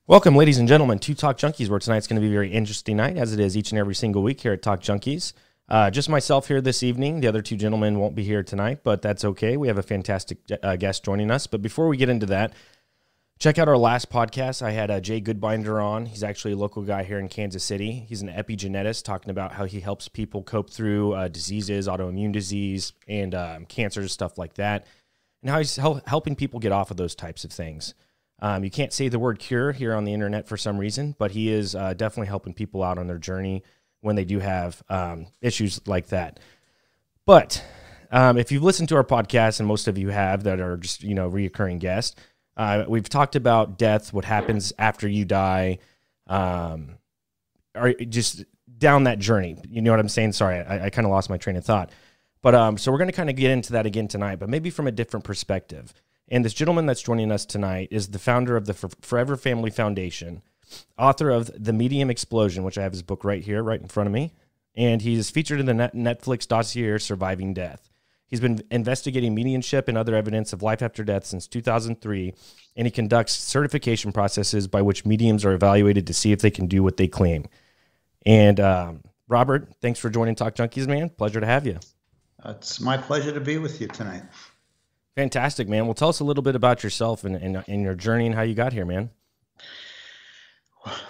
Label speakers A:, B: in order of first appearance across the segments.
A: Welcome, ladies and gentlemen, to Talk Junkies, where tonight's going to be a very interesting night, as it is each and every single week here at Talk Junkies. Just myself here this evening. The other two gentlemen won't be here tonight, but that's okay. We have a fantastic guest joining us. But before we get into that, check out our last podcast. I had Jay Goodbinder on. He's actually a local guy here in Kansas City. He's an epigeneticist, talking about how he helps people cope through diseases, autoimmune disease, and cancers, stuff like that, and how he's helping people get off of those types of things. You can't say the word cure here on the internet for some reason, but he is definitely helping people out on their journey when they do have issues like that. But if you've listened to our podcast, and most of you have that are just, reoccurring guests, we've talked about death, what happens after you die, or just down that journey. You know what I'm saying? Sorry, I kind of lost my train of thought. But so we're going to kind of get into that again tonight, but maybe from a different perspective. And this gentleman that's joining us tonight is the founder of the Forever Family Foundation, author of The Medium Explosion, which I have his book right here, right in front of me. And he's featured in the Netflix dossier Surviving Death. He's been investigating mediumship and other evidence of life after death since 2003, and he conducts certification processes by which mediums are evaluated to see if they can do what they claim. And Robert, thanks for joining Talk Junkies, man. Pleasure to have you.
B: It's my pleasure to be with you tonight.
A: Fantastic, man. Well, tell us a little bit about yourself and your journey and how you got here, man.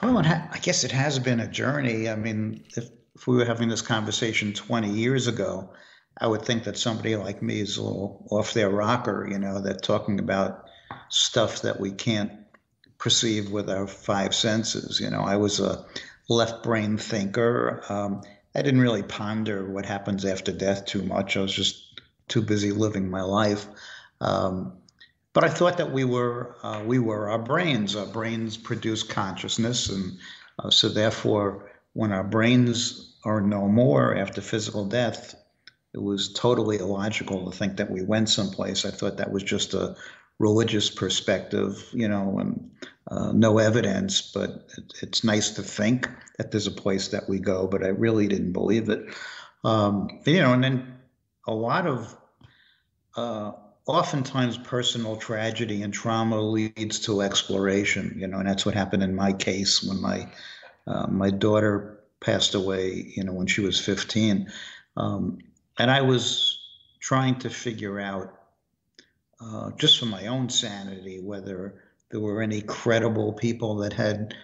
B: Well, I guess it has been a journey. I mean, if we were having this conversation 20 years ago, I would think that somebody like me is a little off their rocker, they're talking about stuff that we can't perceive with our five senses. I was a left brain thinker. I didn't really ponder what happens after death too much. I was just too busy living my life. But I thought that we were our brains. Our brains produce consciousness, and so therefore, when our brains are no more after physical death, it was totally illogical to think that we went someplace. I thought that was just a religious perspective, and no evidence. But it's nice to think that there's a place that we go, but I really didn't believe it. And then a lot of oftentimes personal tragedy and trauma leads to exploration, and that's what happened in my case when my daughter passed away, when she was 15. And I was trying to figure out, just for my own sanity, whether there were any credible people that had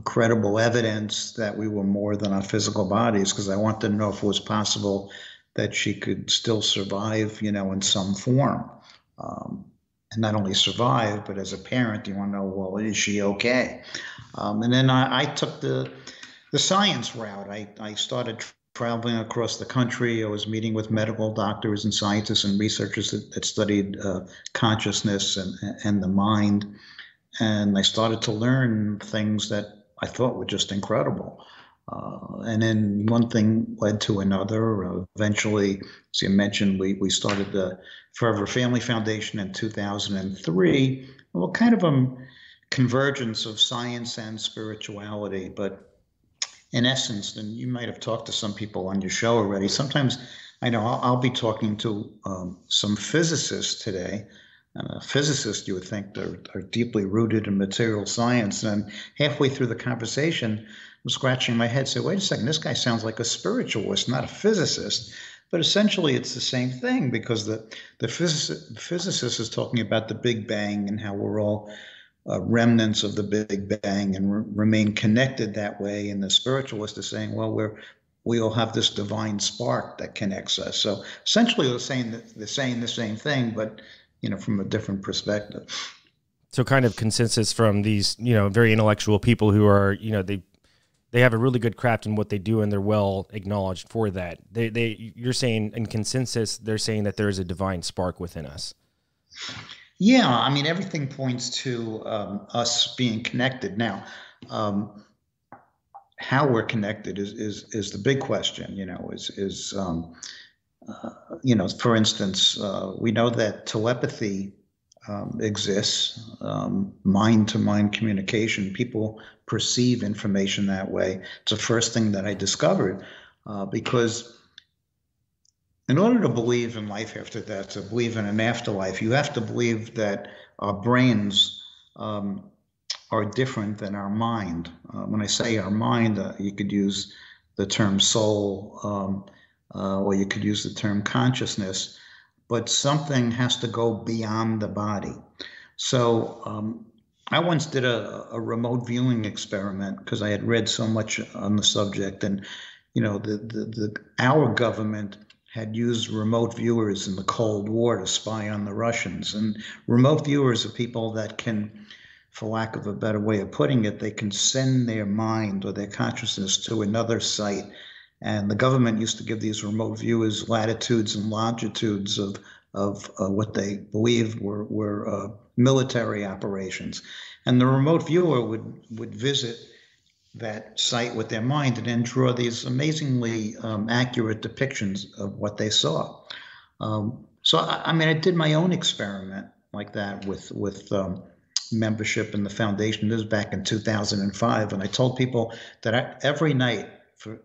B: credible evidence that we were more than our physical bodies, because I wanted to know if it was possible that she could still survive, in some form. And not only survive, but as a parent, you want to know, well, is she okay? And then I took the science route. I started traveling across the country. I was meeting with medical doctors and scientists and researchers that studied consciousness and the mind. And I started to learn things that I thought were just incredible. And then one thing led to another. Eventually, as you mentioned, we started the Forever Family Foundation in 2003. Well, kind of a convergence of science and spirituality. But in essence, and you might have talked to some people on your show already, sometimes I know I'll be talking to some physicists today. Physicists, you would think, are deeply rooted in material science. And halfway through the conversation, I'm scratching my head, say, wait a second, this guy sounds like a spiritualist, not a physicist. But essentially, it's the same thing, because the physicist is talking about the Big Bang and how we're all remnants of the Big Bang and remain connected that way. And the spiritualist is saying, well, we all have this divine spark that connects us. So essentially, they're saying the same thing, but from a different perspective.
A: So kind of consensus from these, very intellectual people who are, they have a really good craft in what they do, and they're well acknowledged for that. You're saying in consensus, they're saying that there is a divine spark within us.
B: Yeah, I mean, everything points to us being connected. Now, how we're connected is the big question. For instance, we know that telepathy exists, mind-to-mind communication. People perceive information that way. It's the first thing that I discovered, because in order to believe in life after death, to believe in an afterlife, you have to believe that our brains are different than our mind. When I say our mind, you could use the term soul, or you could use the term consciousness, but something has to go beyond the body. So I once did a remote viewing experiment because I had read so much on the subject, and our government had used remote viewers in the Cold War to spy on the Russians, and remote viewers are people that can, for lack of a better way of putting it, they can send their mind or their consciousness to another site. And the government used to give these remote viewers latitudes and longitudes of what they believed were military operations. And the remote viewer would visit that site with their mind and then draw these amazingly accurate depictions of what they saw. So I mean, I did my own experiment like that with membership in the foundation. This was back in 2005, and I told people that every night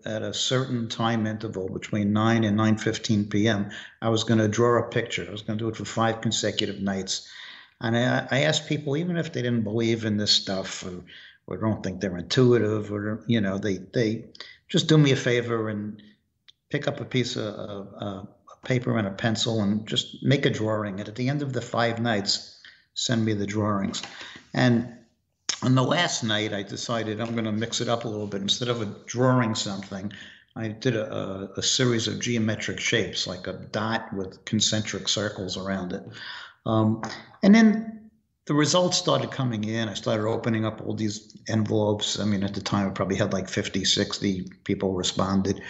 B: at a certain time interval between 9 and 9:15 p.m., I was going to draw a picture. I was going to do it for 5 consecutive nights. And I asked people, even if they didn't believe in this stuff or don't think they're intuitive, or they just do me a favor and pick up a piece of paper and a pencil and just make a drawing. And at the end of the 5 nights, send me the drawings. And on the last night, I decided I'm going to mix it up a little bit. Instead of drawing something, I did a series of geometric shapes, like a dot with concentric circles around it. And then the results started coming in. I started opening up all these envelopes. I mean, at the time, I probably had like 50, 60 people responded.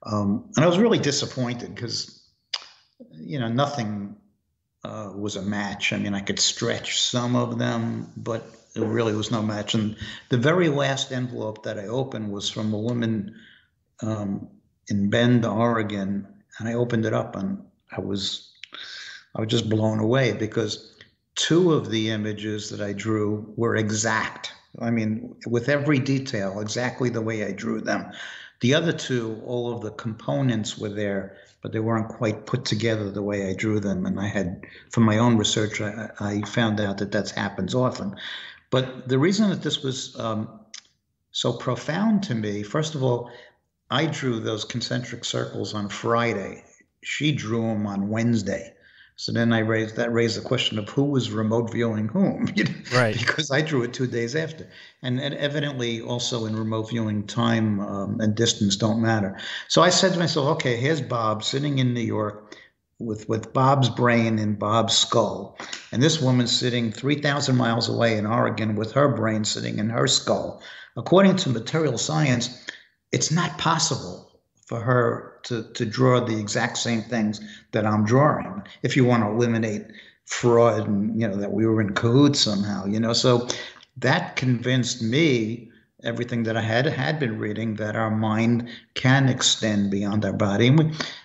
B: And I was really disappointed because, nothing was a match. I mean, I could stretch some of them, but it really was no match. And the very last envelope that I opened was from a woman in Bend, Oregon. And I opened it up and I was just blown away because 2 of the images that I drew were exact. I mean, with every detail, exactly the way I drew them. The other 2, all of the components were there, but they weren't quite put together the way I drew them. And I had, from my own research, I found out that happens often. But the reason that this was so profound to me, first of all, I drew those concentric circles on Friday. She drew them on Wednesday. So then I raised the question of who was remote viewing whom,
A: Right?
B: Because I drew it 2 days after. And evidently also in remote viewing, time and distance don't matter. So I said to myself, okay, here's Bob sitting in New York with Bob's brain in Bob's skull. And this woman's sitting 3,000 miles away in Oregon with her brain sitting in her skull. According to material science, it's not possible for her to draw the exact same things that I'm drawing, if you want to eliminate fraud and, that we were in cahoots somehow, So that convinced me, everything that I had been reading, that our mind can extend beyond our body.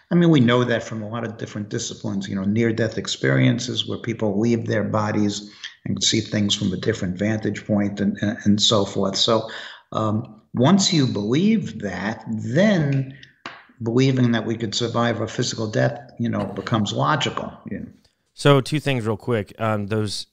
B: And we know that from a lot of different disciplines, near-death experiences where people leave their bodies and see things from a different vantage point and so forth. So once you believe that, then believing that we could survive a physical death, becomes logical.
A: So 2 things real quick. The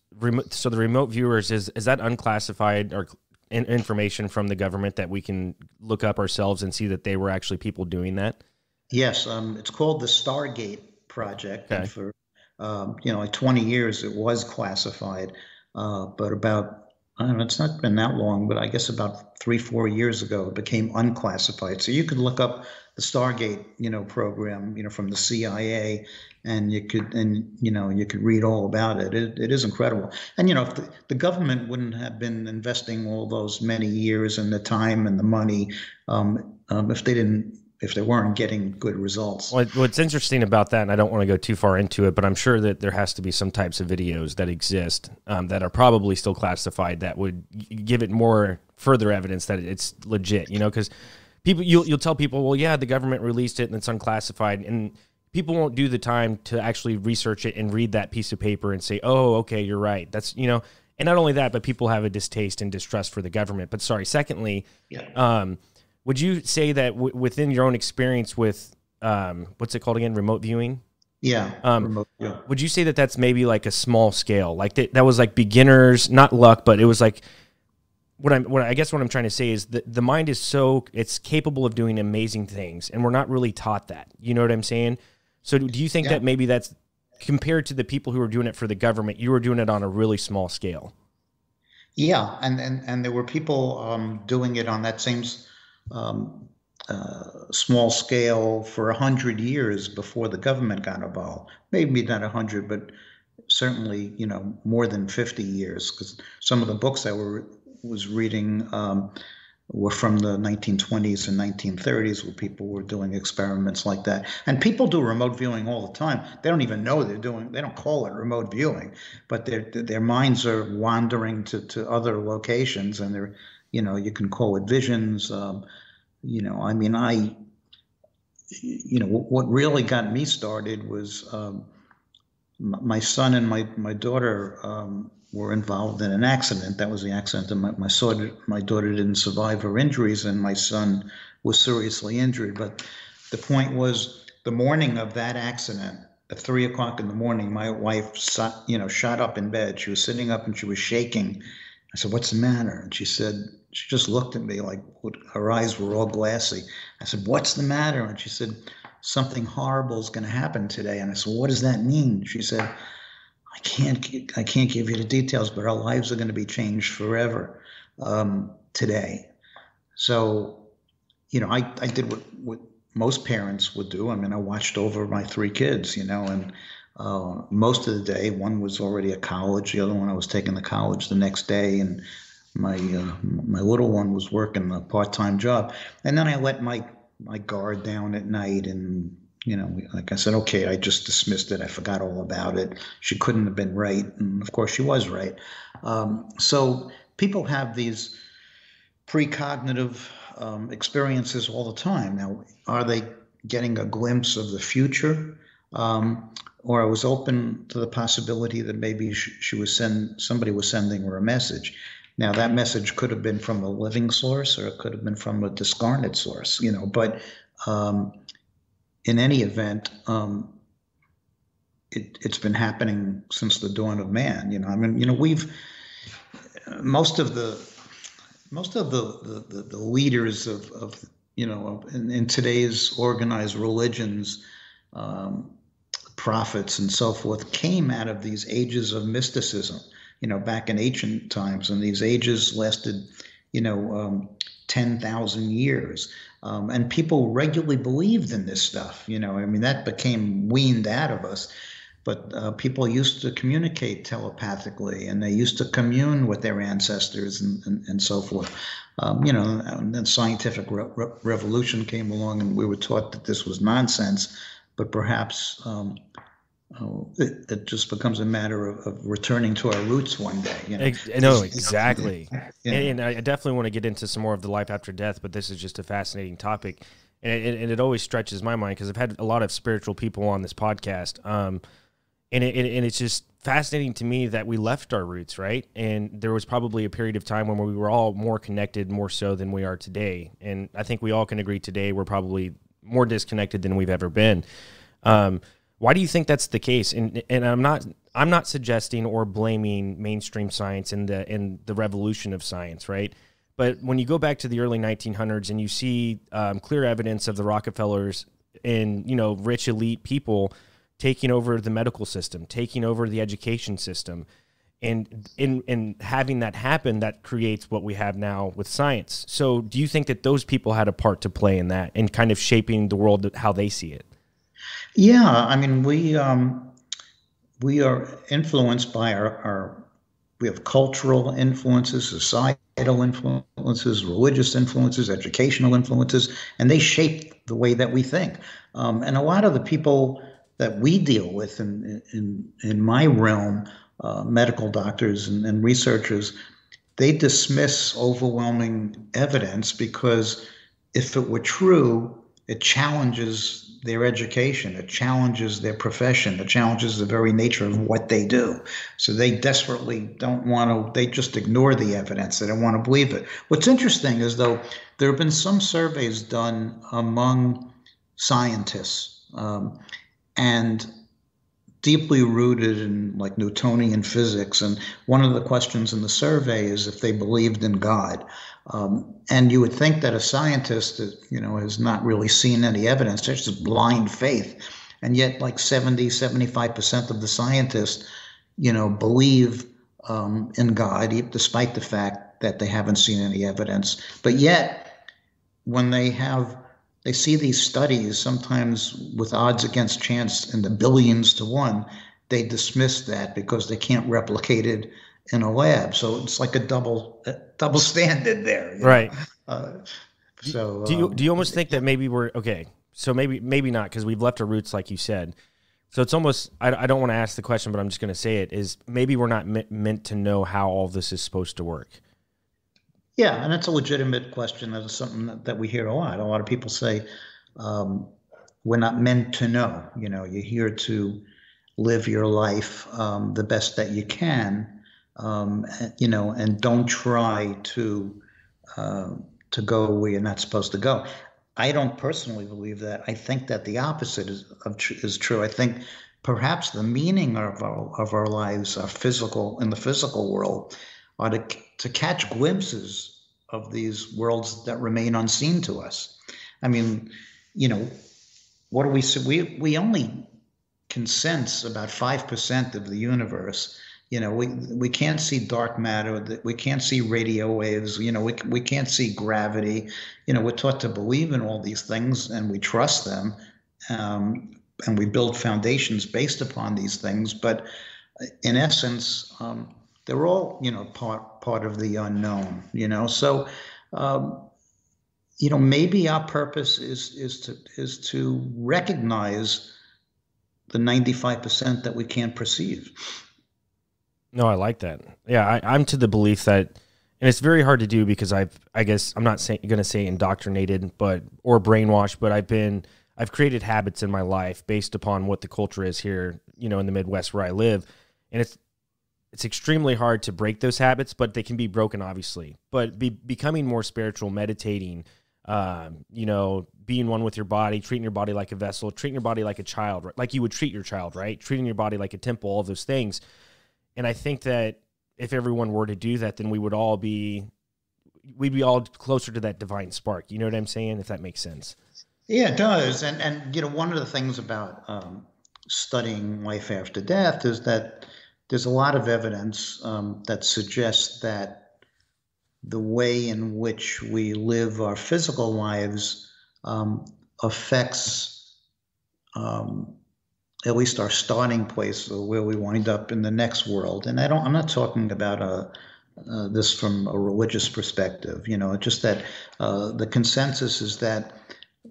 A: remote viewers, is that unclassified or information from the government that we can look up ourselves and see that they were actually people doing that?
B: Yes, it's called the Stargate Project.
A: Okay.
B: And for like 20 years it was classified, but about, I don't know, it's not been that long, but I guess about 3-4 years ago it became unclassified. So you could look up the Stargate, program, from the CIA, and you could read all about it. It is incredible. And if the government wouldn't have been investing all those many years and the time and the money, if they weren't getting good results.
A: Well, what's interesting about that, and I don't want to go too far into it, but I'm sure that there has to be some types of videos that exist that are probably still classified that would give it more further evidence that it's legit, because you'll tell people, well, yeah, the government released it and it's unclassified, and people won't do the time to actually research it and read that piece of paper and say, oh, okay, you're right. That's, and not only that, but people have a distaste and distrust for the government. But secondly, would you say that within your own experience with, what's it called again, remote viewing?
B: Yeah. Remote, yeah.
A: Would you say that that's maybe like a small scale? Like that was like beginners, not luck, but it was like I guess what I'm trying to say is that the mind is it's capable of doing amazing things, and we're not really taught that. You know what I'm saying? So do you think that maybe that's compared to the people who are doing it for the government, you were doing it on a really small scale?
B: Yeah, and there were people doing it on that same um, small scale for 100 years before the government got involved. Maybe not 100, but certainly, more than 50 years. Because some of the books I was reading were from the 1920s and 1930s, where people were doing experiments like that. And people do remote viewing all the time. They don't even know they don't call it remote viewing, but their minds are wandering to other locations, and you can call it visions. I mean, what really got me started was my son and my daughter were involved in an accident. That was the accident. And my daughter didn't survive her injuries, and my son was seriously injured. But the point was, the morning of that accident, at 3 o'clock in the morning, my wife shot up in bed. She was sitting up and she was shaking. I said, "What's the matter?" And she just looked at me like her eyes were all glassy. I said, "What's the matter?" And she said, "Something horrible is going to happen today." And I said, "What does that mean?" She said, I can't give you the details, but our lives are going to be changed forever today. So, I did what most parents would do. I mean, I watched over my 3 kids, and most of the day, one was already at college, the other one I was taking to college the next day, and my little one was working a part-time job. And then I let my guard down at night, and like I said, okay, I just dismissed it. I forgot all about it. She couldn't have been right, and of course she was right. So people have these precognitive experiences all the time. Now, are they getting a glimpse of the future? Or I was open to the possibility that maybe somebody was sending her a message. Now, that message could have been from a living source, or it could have been from a discarnate source, but in any event, it's been happening since the dawn of man. I mean, we've most of the leaders of in today's organized religions, prophets and so forth, came out of these ages of mysticism, back in ancient times, and these ages lasted 10,000 years. And people regularly believed in this stuff. I mean, that became weaned out of us. But people used to communicate telepathically, and they used to commune with their ancestors and so forth. And then scientific revolution came along, and we were taught that this was nonsense. But perhaps it just becomes a matter of returning to our roots one day.
A: No, exactly. And I definitely want to get into some more of the life after death, but this is just a fascinating topic. And it always stretches my mind, because I've had a lot of spiritual people on this podcast. And it's just fascinating to me that we left our roots, right? And there was probably a period of time when we were all more connected, more so than we are today. And I think we all can agree today we're probably more disconnected than we've ever been. Why do you think that's the case? And I'm not suggesting or blaming mainstream science and the revolution of science, right? But when you go back to the early 1900s and you see clear evidence of the Rockefellers and rich elite people taking over the medical system, taking over the education system, and in having that happen, that creates what we have now with science. So do you think that those people had a part to play in that and kind of shaping the world how they see it?
B: Yeah, I mean, we are influenced by we have cultural influences, societal influences, religious influences, educational influences, and they shape the way that we think. And a lot of the people that we deal with in my realm, medical doctors and researchers, they dismiss overwhelming evidence because if it were true, it challenges their education, it challenges their profession, it challenges the very nature of what they do. So they desperately don't want to, they just ignore the evidence. They don't want to believe it. What's interesting is, though, there have been some surveys done among scientists, and deeply rooted in like Newtonian physics. And one of the questions in the survey is if they believed in God. And you would think that a scientist that, has not really seen any evidence, there's just blind faith. And yet like 70, 75% of the scientists, believe in God, despite the fact that they haven't seen any evidence. But yet, when they see these studies, sometimes with odds against chance in the billions to one, they dismiss that because they can't replicate it in a lab. So it's like a double standard there,
A: Right.
B: Uh,
A: Do,
B: so
A: do you almost think that maybe we're okay? So maybe not, because we've left our roots, like you said. So it's almost, I don't want to ask the question, but I'm just going to say it, is maybe we're not meant to know how all this is supposed to work.
B: Yeah, and that's a legitimate question. That's something that we hear a lot. A lot of people say, um, we're not meant to know. You're here to live your life the best that you can, and don't try uh, to go where you're not supposed to go. I don't personally believe that. I think that the opposite is true. I think perhaps the meaning of our lives are physical in the physical world are to catch glimpses of these worlds that remain unseen to us. I mean, you know, what do we see? We only can sense about 5% of the universe. We can't see dark matter, we can't see radio waves, we can't see gravity. We're taught to believe in all these things and we trust them. And we build foundations based upon these things. But in essence, they're all, part of the unknown, So, maybe our purpose is to recognize the 95% that we can't perceive.
A: No, I like that. Yeah, I'm to the belief that, and it's very hard to do because I guess I'm not going to say indoctrinated, or brainwashed, but I've created habits in my life based upon what the culture is here, in the Midwest where I live, and it's extremely hard to break those habits, but they can be broken, obviously. But becoming more spiritual, meditating, being one with your body, treating your body like a vessel, treating your body like a child, right? Like you would treat your child, right? Treating your body like a temple, all of those things. And I think that if everyone were to do that, then we'd be all closer to that divine spark. You know what I'm saying? If that makes sense.
B: Yeah, it does. And one of the things about studying life after death is that there's a lot of evidence that suggests that the way in which we live our physical lives affects at least our starting place or where we wind up in the next world. And I'm not talking about this from a religious perspective. It's just that the consensus is that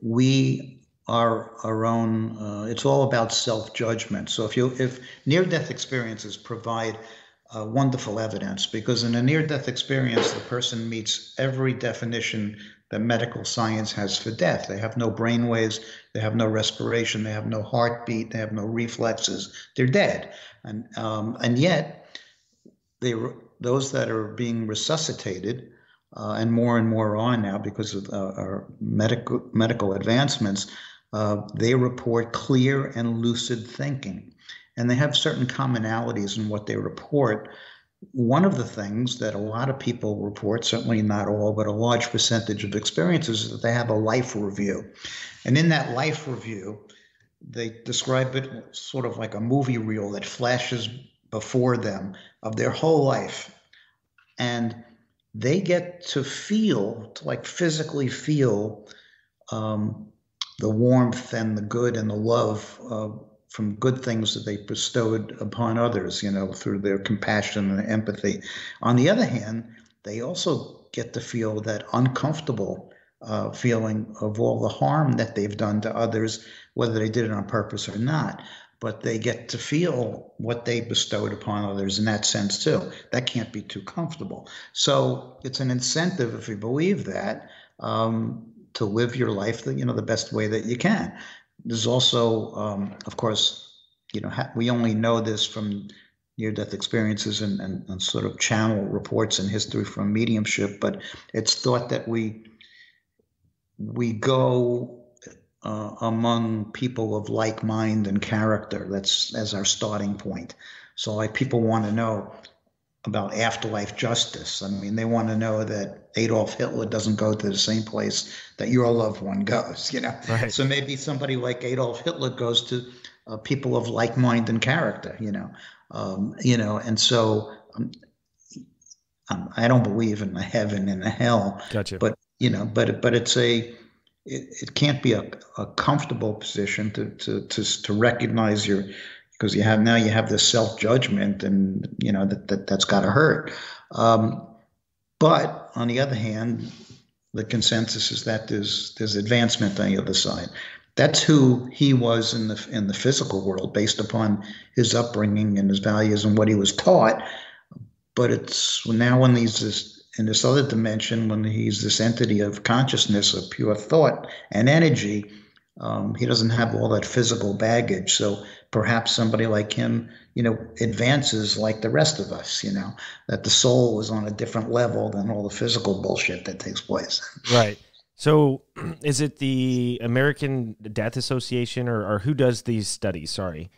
B: we are our own. It's all about self-judgment. So if near-death experiences provide wonderful evidence, because in a near-death experience, the person meets every definition that medical science has for death. They have no brain waves, they have no respiration, they have no heartbeat, they have no reflexes. They're dead, and yet those that are being resuscitated, and more are now because of our medical advancements. They report clear and lucid thinking, and they have certain commonalities in what they report. One of the things that a lot of people report, certainly not all, but a large percentage of experiences, is that they have a life review. And in that life review, they describe it sort of like a movie reel that flashes before them of their whole life. And they get to like physically feel the warmth and the good and the love from good things that they bestowed upon others, through their compassion and empathy. On the other hand, they also get to feel that uncomfortable feeling of all the harm that they've done to others, whether they did it on purpose or not. But they get to feel what they bestowed upon others in that sense too. That can't be too comfortable. So it's an incentive, if you believe that, to live your life the best way that you can. There's also, of course, we only know this from near-death experiences and sort of channel reports and history from mediumship, but it's thought that we go among people of like mind and character. That's as our starting point. So like people want to know about afterlife justice. I mean, they want to know that Adolf Hitler doesn't go to the same place that your loved one goes, you know.
A: Right.
B: So maybe somebody like Adolf Hitler goes to people of like mind and character, you know, and so I don't believe in the heaven and the hell,
A: Gotcha.
B: but you know, but it can't be a comfortable position to recognize your because you have this self judgment and you know that's got to hurt. Um, but on the other hand, the consensus is that there's advancement on the other side. That's who he was in the physical world based upon his upbringing and his values and what he was taught. But it's now when he's in this other dimension, when he's this entity of consciousness, of pure thought and energy, he doesn't have all that physical baggage. So perhaps somebody like him, you know, advances like the rest of us, you know, that the soul is on a different level than all the physical bullshit that takes place.
A: Right. So is it the American Death Association or who does these studies? Sorry.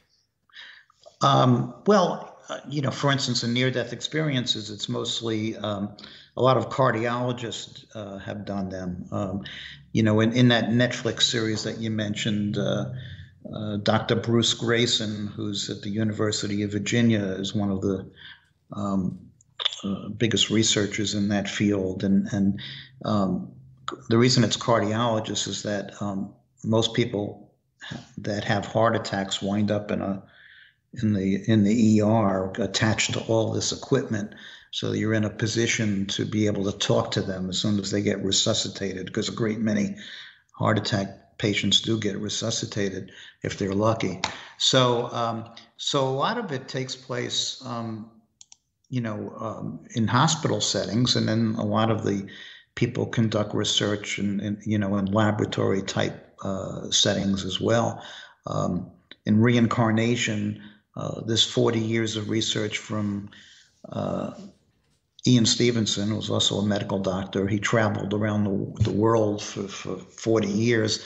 B: Well, you know, for instance, in near-death experiences, it's mostly a lot of cardiologists have done them. You know, in that Netflix series that you mentioned, Dr. Bruce Grayson, who's at the University of Virginia, is one of the biggest researchers in that field. And the reason it's cardiologists is that most people that have heart attacks wind up in the ER attached to all this equipment. So you're in a position to be able to talk to them as soon as they get resuscitated, because a great many heart attack patients do get resuscitated if they're lucky. So so a lot of it takes place, you know, in hospital settings, and then a lot of the people conduct research in you know, in laboratory type settings as well. In reincarnation, this 40 years of research from Ian Stevenson, who was also a medical doctor. He traveled around the world for 40 years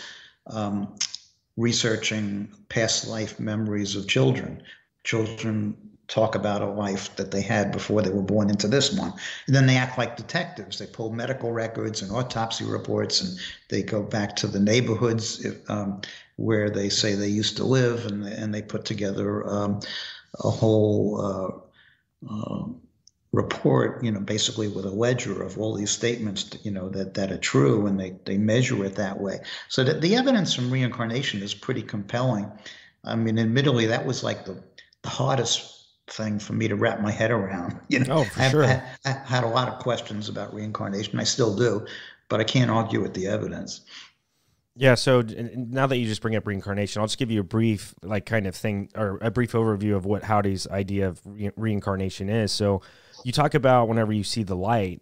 B: researching past life memories of children. Children talk about a life that they had before they were born into this one. And then they act like detectives. They pull medical records and autopsy reports, and they go back to the neighborhoods where they say they used to live, and they put together a whole report, you know, basically with a ledger of all these statements, you know, that are true, and they measure it that way. So that the evidence from reincarnation is pretty compelling. I mean, admittedly, that was like the hardest thing for me to wrap my head around. You know,
A: Oh, for sure.
B: I had a lot of questions about reincarnation. I still do, but I can't argue with the evidence.
A: Yeah, so now that you just bring up reincarnation, I'll just give you a brief, like, kind of thing, or a brief overview of what Howdy's idea of reincarnation is. So you talk about whenever you see the light,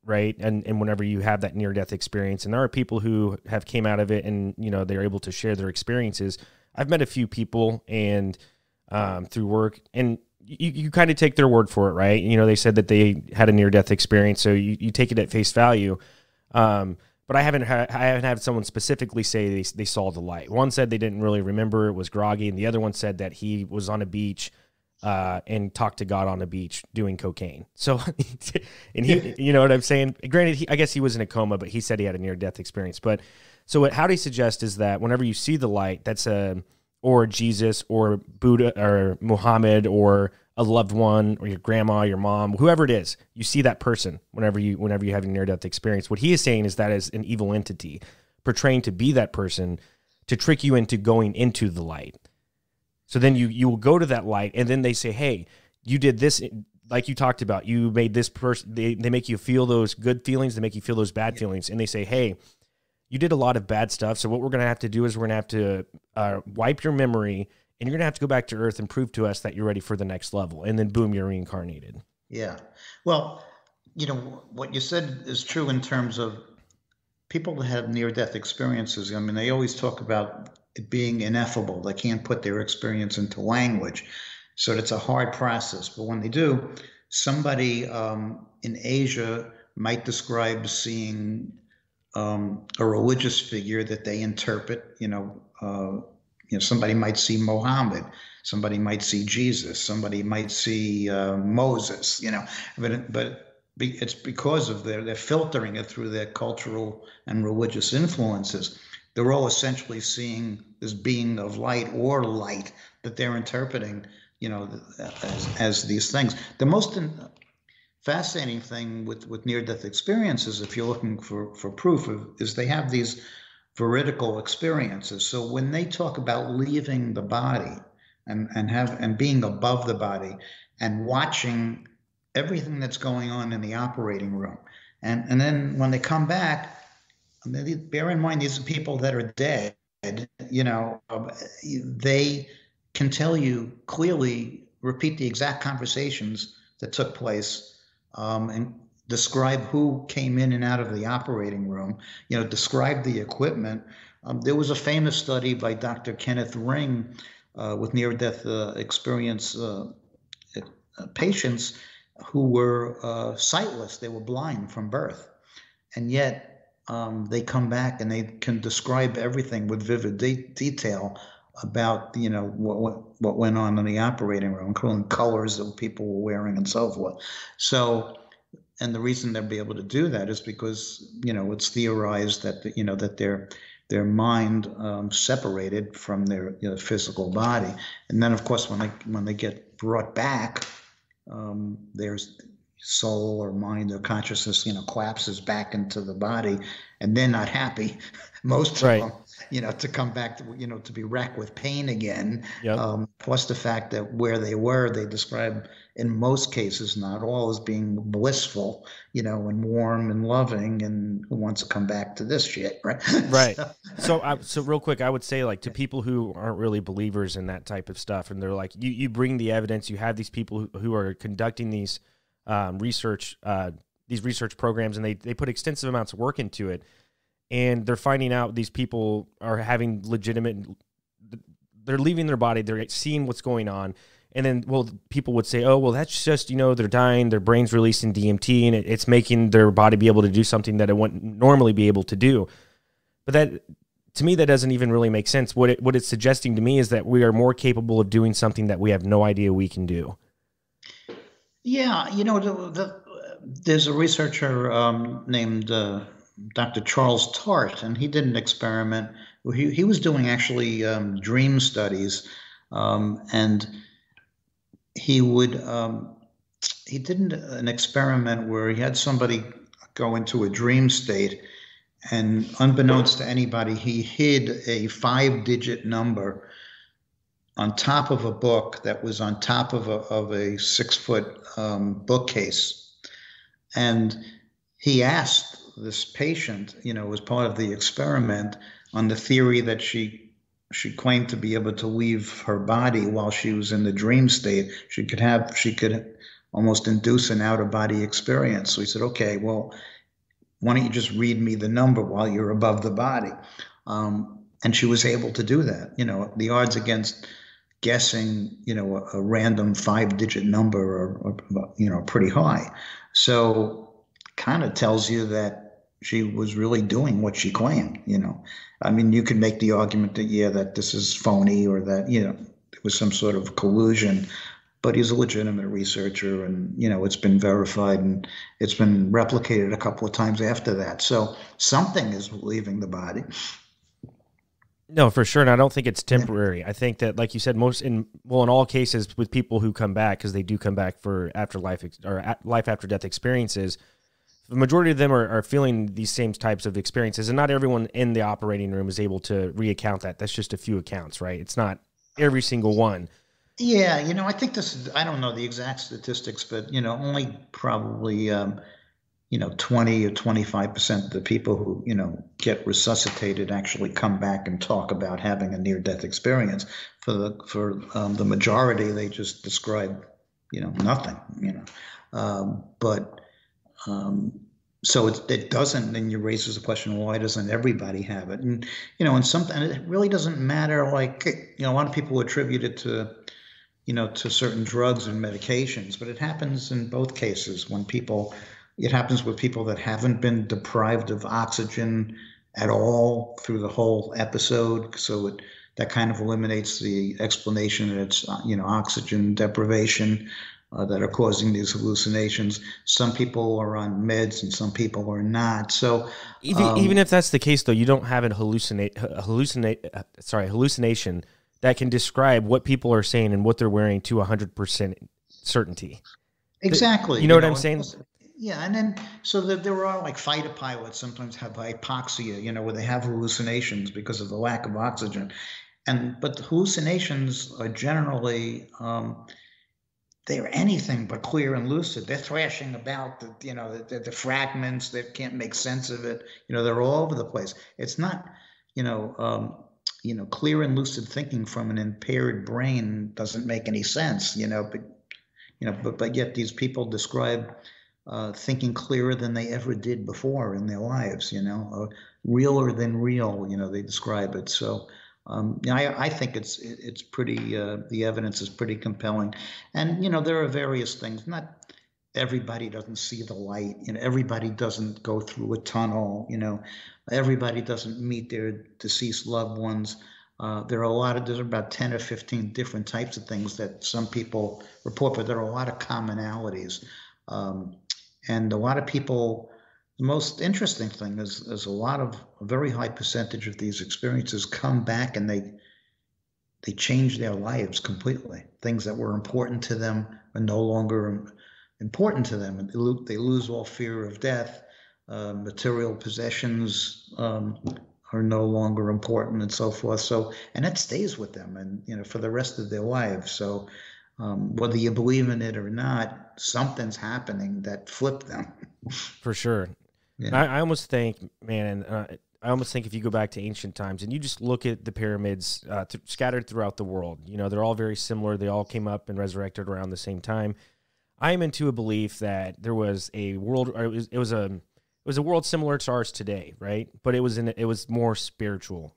A: right, and whenever you have that near-death experience, and there are people who have came out of it and, you know, they're able to share their experiences. I've met a few people and through work, and you kind of take their word for it, right? You know, they said that they had a near-death experience, so you take it at face value. But I haven't had someone specifically say they saw the light. One said they didn't really remember, it was groggy, and the other one said that he was on a beach and talked to God on a beach doing cocaine. So, and he, you know what I'm saying? Granted, I guess he was in a coma, but he said he had a near-death experience. But so what Howdy suggests is that whenever you see the light, that's or Jesus or Buddha or Muhammad or a loved one or your grandma, your mom, whoever it is, you see that person whenever you have a near-death experience. What he is saying is that is an evil entity portraying to be that person to trick you into going into the light. So then you will go to that light, and then they say, hey, you did this, like you talked about, you made this person, they make you feel those good feelings, they make you feel those bad feelings, and they say, hey, you did a lot of bad stuff, so what we're going to have to do is we're going to have to wipe your memory, and you're going to have to go back to Earth and prove to us that you're ready for the next level. And then, boom, you're reincarnated.
B: Yeah. Well, you know, what you said is true in terms of people that have near-death experiences. I mean, they always talk about it being ineffable. They can't put their experience into language. So it's a hard process. But when they do, somebody in Asia might describe seeing a religious figure that they interpret. Somebody might see Mohammed, somebody might see Jesus, somebody might see Moses. It's because of they're filtering it through their cultural and religious influences. They're all essentially seeing this being of light or light that they're interpreting, as these things. The most fascinating thing with near-death experiences, if you're looking for proof, is they have these veridical experiences. So when they talk about leaving the body and being above the body and watching everything that's going on in the operating room, and then when they come back, bear in mind these are people that are dead. They can tell you clearly, repeat the exact conversations that took place, and describe who came in and out of the operating room, describe the equipment. There was a famous study by Dr. Kenneth Ring with near-death experience patients who were sightless. They were blind from birth. And yet they come back and they can describe everything with vivid detail about what went on in the operating room, including colors that people were wearing and so forth. So, and the reason they'll be able to do that is because it's theorized that that their mind separated from their physical body, and then of course when they get brought back, there's soul or mind or consciousness collapses back into the body, and they're not happy. Most of them, to come back to to be racked with pain again.
A: Yep.
B: Plus the fact that where they were, they describe in most cases, not all, as being blissful, and warm and loving, and who wants to come back to this shit, right?
A: Right. So real quick, I would say, like, to people who aren't really believers in that type of stuff, and they're like, you bring the evidence, you have these people who are conducting these research programs, and they put extensive amounts of work into it, and they're finding out these people are having they're leaving their body, they're seeing what's going on, and then, people would say, oh, well, that's just, they're dying, their brain's releasing DMT, and it's making their body be able to do something that it wouldn't normally be able to do. But that, to me, that doesn't even really make sense. What it's suggesting to me is that we are more capable of doing something that we have no idea we can do.
B: Yeah, there's a researcher named Dr. Charles Tart, and he did an experiment where he was doing actually dream studies, and he did an experiment where he had somebody go into a dream state, and unbeknownst to anybody, he hid a 5-digit number on top of a book that was on top of a 6-foot bookcase. And he asked this patient, as part of the experiment, on the theory that she claimed to be able to leave her body while she was in the dream state. She could almost induce an out-of-body experience. So he said, okay, well, why don't you just read me the number while you're above the body? And she was able to do that. The odds against guessing, a random 5-digit number are pretty high. So kind of tells you that she was really doing what she claimed. I mean, you can make the argument that, that this is phony, or that, there was some sort of collusion, but he's a legitimate researcher, and, it's been verified, and it's been replicated a couple of times after that. So something is leaving the body.
A: No, for sure. And I don't think it's temporary. I think that, like you said, in all cases with people who come back, because they do come back for afterlife or life after death experiences, the majority of them are feeling these same types of experiences, and not everyone in the operating room is able to reaccount that. That's just a few accounts, right? It's not every single one.
B: Yeah, I think I don't know the exact statistics, but, only probably, 20 or 25% of the people who, get resuscitated actually come back and talk about having a near-death experience. For the majority, they just describe, nothing, so it doesn't, then you raises the question, well, why doesn't everybody have it? And, and it really doesn't matter. Like, a lot of people attribute it to, to certain drugs and medications, but it happens in both cases when people It happens with people that haven't been deprived of oxygen at all through the whole episode. That kind of eliminates the explanation that it's oxygen deprivation that are causing these hallucinations. Some people are on meds and some people are not. So
A: Even if that's the case, though, you don't have a hallucination that can describe what people are saying and what they're wearing to 100% certainty.
B: exactly,
A: You know what I'm saying?
B: yeah, and then so that there are like fighter pilots sometimes have hypoxia, where they have hallucinations because of the lack of oxygen. But the hallucinations are generally they're anything but clear and lucid. They're thrashing about the fragments. They can't make sense of it. They're all over the place. It's not, clear and lucid thinking from an impaired brain doesn't make any sense. But yet these people describe thinking clearer than they ever did before in their lives. Realer than real. They describe it. So I think it's pretty. The evidence is pretty compelling, and there are various things. Not everybody doesn't see the light. Everybody doesn't go through a tunnel. Everybody doesn't meet their deceased loved ones. There's about 10 or 15 different types of things that some people report, but there are a lot of commonalities, and a lot of people. The most interesting thing is a very high percentage of these experiences come back and they change their lives completely. Things that were important to them are no longer important to them. And they lose all fear of death. Material possessions are no longer important and so forth. And that stays with them and, for the rest of their lives. So whether you believe in it or not, something's happening that flipped them.
A: For sure.
B: Yeah.
A: I almost think, man, I almost think if you go back to ancient times and you just look at the pyramids scattered throughout the world, they're all very similar. They all came up and resurrected around the same time. I am into a belief that there was a world, or it was a world similar to ours today, right? But it was more spiritual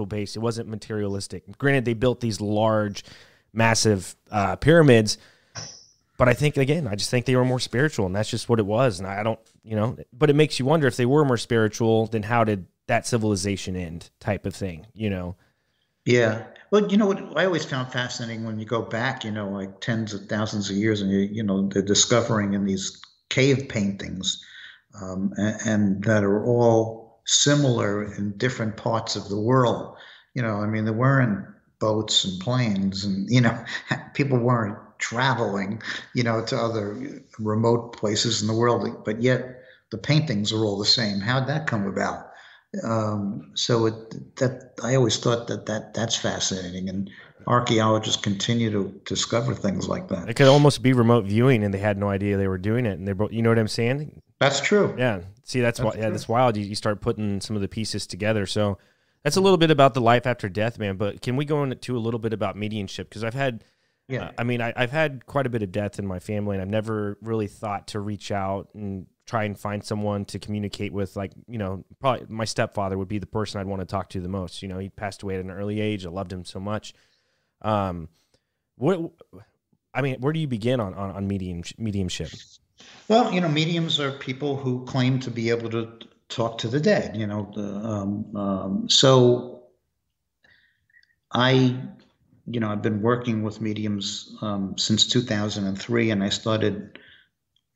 A: based. It wasn't materialistic. Granted, they built these large, massive pyramids. But I just think they were more spiritual, and that's just what it was. And I don't, but it makes you wonder if they were more spiritual, then how did that civilization end type of thing,
B: Yeah. Well, what I always found fascinating when you go back, like tens of thousands of years and they're discovering in these cave paintings, and that are all similar in different parts of the world. There weren't boats and planes and, people weren't traveling, to other remote places in the world, but yet the paintings are all the same. How'd that come about? I always thought that's fascinating, and archaeologists continue to discover things like that.
A: It could almost be remote viewing, and they had no idea they were doing it, and they both, you know what I'm saying?
B: That's true.
A: Yeah. See, that's why. Yeah, that's wild. You start putting some of the pieces together. So that's a little bit about the life after death, man. But can we go into a little bit about mediumship? Because I've had. Yeah, I've had quite a bit of death in my family, and I've never really thought to reach out and try and find someone to communicate with. Like, probably my stepfather would be the person I'd want to talk to the most. He passed away at an early age. I loved him so much. Where do you begin on mediumship?
B: Well, mediums are people who claim to be able to talk to the dead. So I've been working with mediums since 2003, and I started,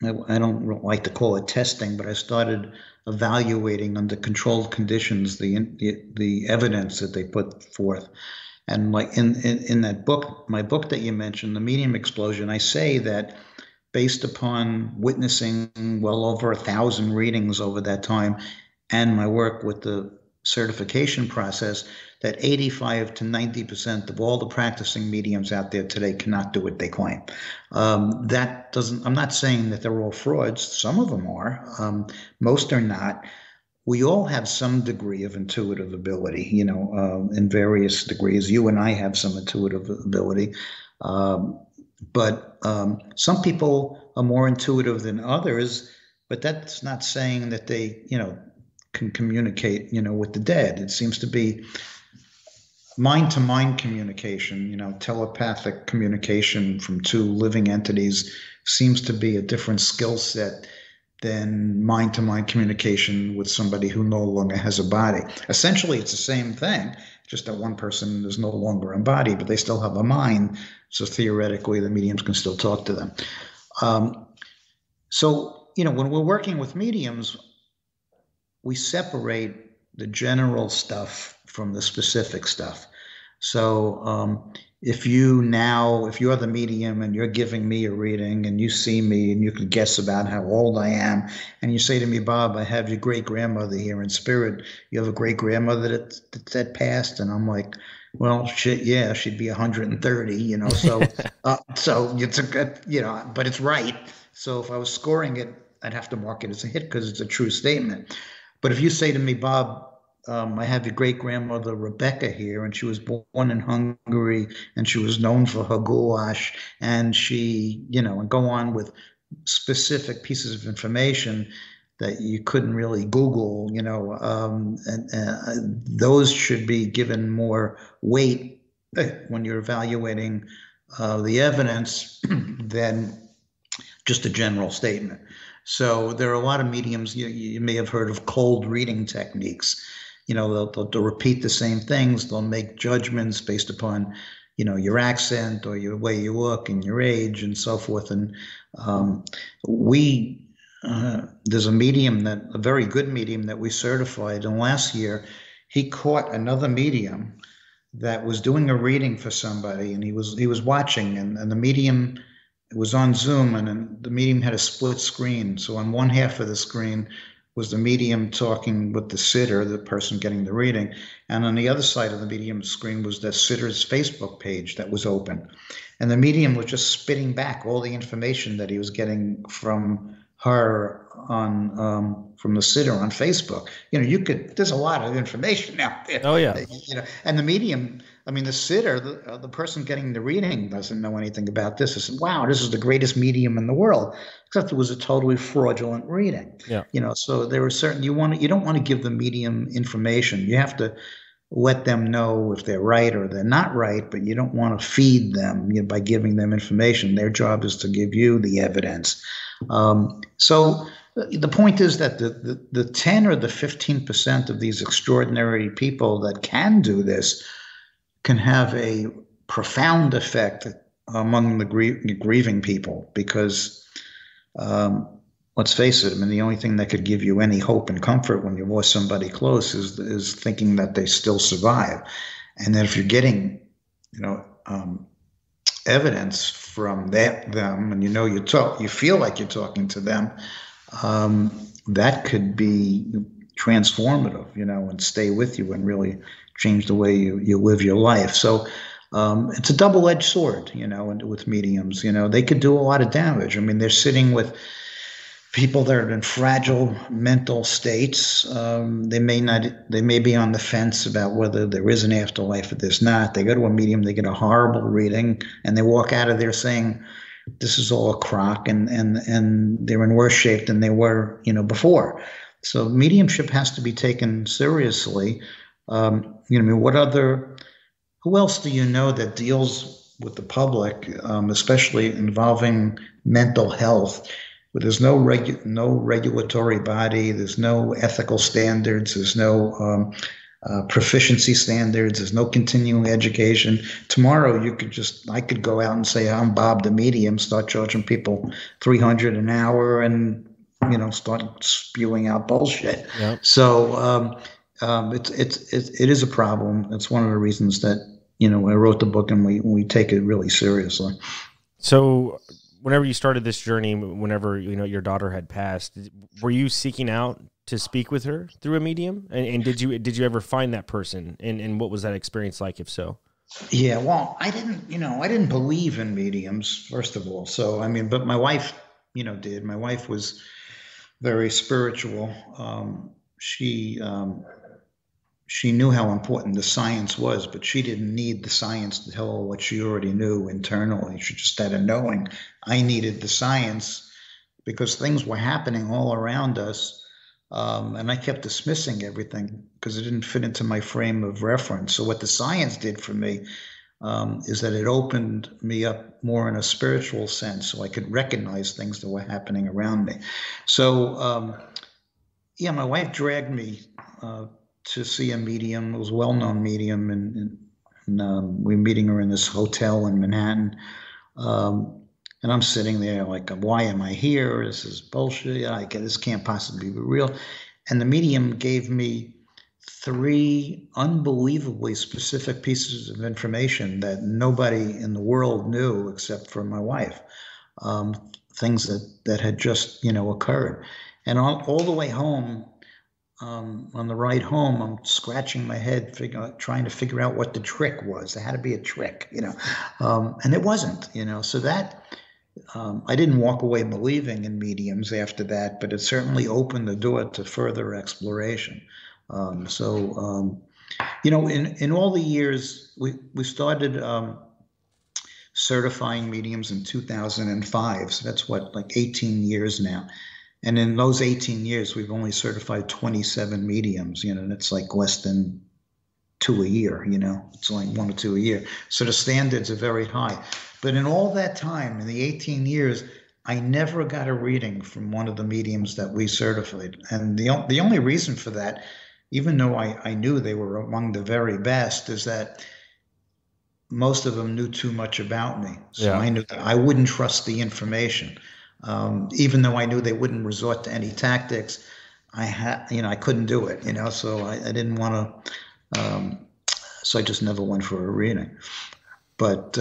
B: I don't like to call it testing, but I started evaluating under controlled conditions the evidence that they put forth. And like in that book, my book that you mentioned, The Medium Explosion, I say that based upon witnessing well over 1,000 readings over that time and my work with the certification process, that 85 to 90% of all the practicing mediums out there today cannot do what they claim. I'm not saying that they're all frauds. Some of them are. Most are not. We all have some degree of intuitive ability, in various degrees. You and I have some intuitive ability. But some people are more intuitive than others, but that's not saying that they, can communicate, with the dead. It seems to be mind-to-mind communication, telepathic communication from two living entities seems to be a different skill set than mind-to-mind communication with somebody who no longer has a body. Essentially, it's the same thing, just that one person is no longer a body, but they still have a mind. So theoretically, the mediums can still talk to them. Um, so, when we're working with mediums, we separate the general stuff from the specific stuff. So if you're the medium and you're giving me a reading and you see me and you can guess about how old I am, and you say to me, Bob, I have your great grandmother here in spirit. You have a great grandmother that passed, and I'm like, well, shit, yeah, she'd be 130, So, so it's a good, but it's right. So if I was scoring it, I'd have to mark it as a hit because it's a true statement. But if you say to me, Bob, I have your great grandmother Rebecca here, and she was born in Hungary, and she was known for her goulash, and she, and go on with specific pieces of information that you couldn't really Google, and those should be given more weight when you're evaluating the evidence than just a general statement. So there are a lot of mediums. You may have heard of cold reading techniques. They'll repeat the same things. They'll make judgments based upon, your accent or your way you look and your age and so forth. And there's a very good medium that we certified. And last year, he caught another medium that was doing a reading for somebody, and he was watching, and the medium. It was on Zoom, and the medium had a split screen. So on one half of the screen was the medium talking with the sitter, the person getting the reading. And on the other side of the medium screen was the sitter's Facebook page that was open. And the medium was just spitting back all the information that he was getting from her from the sitter on Facebook. There's a lot of information out there.
A: Oh, yeah.
B: And the medium, the sitter, the person getting the reading doesn't know anything about this. I said, wow, this is the greatest medium in the world, except it was a totally fraudulent reading.
A: Yeah.
B: So there are certain, you don't want to give the medium information. You have to let them know if they're right or they're not right, but you don't want to feed them by giving them information. Their job is to give you the evidence. So the point is that the 10 or the 15% of these extraordinary people that can do this can have a profound effect among the grieving people, because let's face it, the only thing that could give you any hope and comfort when you lost somebody close is thinking that they still survive. And then if you're getting, evidence from them, and you feel like you're talking to them, that could be transformative, and stay with you and really change the way you live your life. So it's a double-edged sword, and with mediums, they could do a lot of damage. They're sitting with people that are in fragile mental states. They may be on the fence about whether there is an afterlife or there's not. They go to a medium, they get a horrible reading, and they walk out of there saying, this is all a crock, and they're in worse shape than they were, before. So mediumship has to be taken seriously. Who else do you know that deals with the public, especially involving mental health, where there's no regulatory body, there's no ethical standards, there's no proficiency standards, there's no continuing education. Tomorrow I could go out and say, I'm Bob the medium, start charging people $300 an hour and, start spewing out bullshit. Yep. So it is a problem. It's one of the reasons that, I wrote the book, and we take it really seriously.
A: So whenever you started this journey, whenever, your daughter had passed, were you seeking out to speak with her through a medium? And did you ever find that person? And what was that experience like, if so?
B: Yeah, well, I didn't believe in mediums, first of all. So, but my wife, did. My wife was very spiritual. She knew how important the science was, but she didn't need the science to tell her what she already knew internally. She just had a knowing. I needed the science because things were happening all around us, and I kept dismissing everything because it didn't fit into my frame of reference. So what the science did for me is that it opened me up more in a spiritual sense, so I could recognize things that were happening around me. So, yeah, my wife dragged me to see a medium. It was a well-known medium, and we were meeting her in this hotel in Manhattan. Um, and I'm sitting there like, why am I here? This is bullshit. This can't possibly be real. And the medium gave me three unbelievably specific pieces of information that nobody in the world knew except for my wife. Things that had just occurred, and all the way home, on the ride home, I'm scratching my head, trying to figure out what the trick was. There had to be a trick, and it wasn't, So that I didn't walk away believing in mediums after that, but it certainly opened the door to further exploration. In all the years, we started certifying mediums in 2005. So that's like 18 years now. And in those 18 years, we've only certified 27 mediums, and it's like less than two a year, it's only one or two a year. So the standards are very high. But in all that time, in the 18 years, I never got a reading from one of the mediums that we certified. And the only reason for that, even though I knew they were among the very best, is that most of them knew too much about me. So I knew that I wouldn't trust the information. Even though I knew they wouldn't resort to any tactics, I couldn't do it, so I didn't want to, so I just never went for a reading. But,